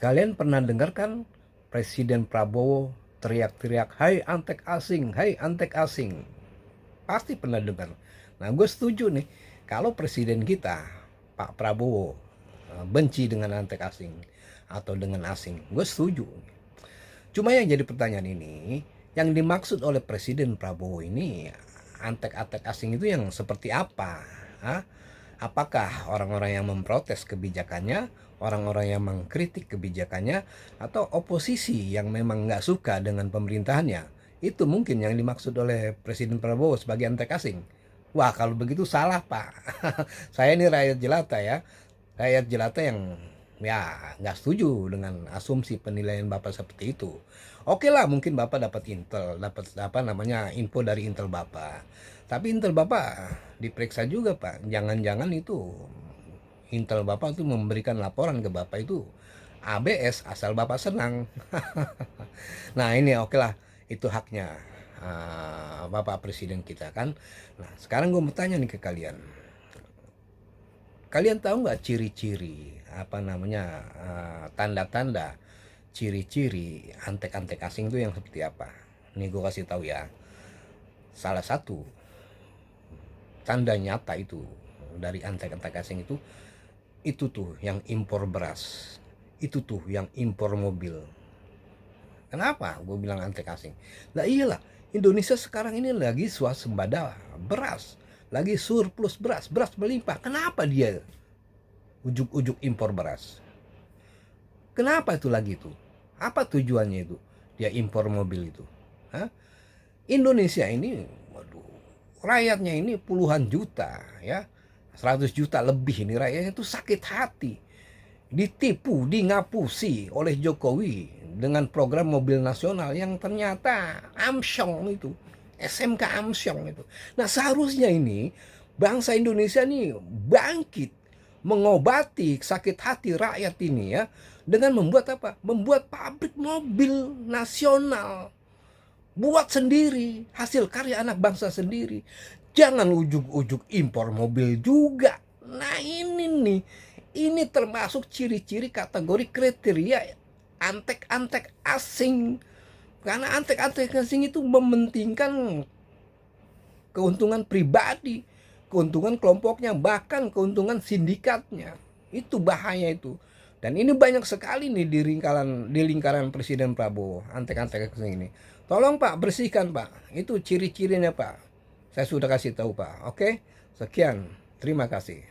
Kalian pernah dengar kan Presiden Prabowo teriak-teriak, "Hai antek asing, hai antek asing." Pasti pernah dengar. Nah, gue setuju nih kalau presiden kita, Pak Prabowo, benci dengan antek asing atau dengan asing. Gue setuju. Cuma yang jadi pertanyaan ini, yang dimaksud oleh Presiden Prabowo ini, antek-antek asing itu yang seperti apa? Hah? Apakah orang-orang yang memprotes kebijakannya, orang-orang yang mengkritik kebijakannya, atau oposisi yang memang nggak suka dengan pemerintahannya? Itu mungkin yang dimaksud oleh Presiden Prabowo sebagai antek asing. Wah, kalau begitu salah, Pak. Saya ini rakyat jelata ya. Rakyat jelata yang ya nggak setuju dengan asumsi penilaian Bapak seperti itu. Oke lah, mungkin Bapak dapat intel, dapat apa namanya info dari intel Bapak. Tapi intel Bapak diperiksa juga, Pak. Jangan-jangan itu intel Bapak tuh memberikan laporan ke Bapak itu ABS asal Bapak senang. Nah ini oke lah, itu haknya Bapak Presiden kita kan. Nah sekarang gue mau tanya nih ke kalian. Kalian tahu nggak ciri-ciri apa namanya tanda-tanda ciri-ciri antek-antek asing itu yang seperti apa? Nih gue kasih tahu ya. Salah satu tanda nyata itu dari antek-antek asing itu tuh yang impor beras, itu tuh yang impor mobil. Kenapa gue bilang antek asing? Lah iyalah, Indonesia sekarang ini lagi swasembada beras, lagi surplus beras, beras melimpah. Kenapa dia ujuk-ujuk impor beras? Kenapa itu lagi itu? Apa tujuannya itu? Dia impor mobil itu? Hah? Indonesia ini, waduh, rakyatnya ini puluhan juta ya, 100 juta lebih ini rakyatnya itu sakit hati. Ditipu, dingapusi oleh Jokowi dengan program mobil nasional yang ternyata amsyong itu. SMK amsyong itu. Nah seharusnya ini bangsa Indonesia ini bangkit mengobati sakit hati rakyat ini ya dengan membuat apa? Membuat pabrik mobil nasional. Buat sendiri, hasil karya anak bangsa sendiri. Jangan ujuk-ujuk impor mobil juga. Nah ini nih, ini termasuk ciri-ciri kategori kriteria antek-antek asing. Karena antek-antek asing itu mementingkan keuntungan pribadi, keuntungan kelompoknya, bahkan keuntungan sindikatnya. Itu bahaya itu. Dan ini banyak sekali nih di lingkaran Presiden Prabowo, antek-antek asing ini. Tolong Pak, bersihkan Pak. Itu ciri-cirinya Pak. Saya sudah kasih tahu Pak. Oke? Sekian. Terima kasih.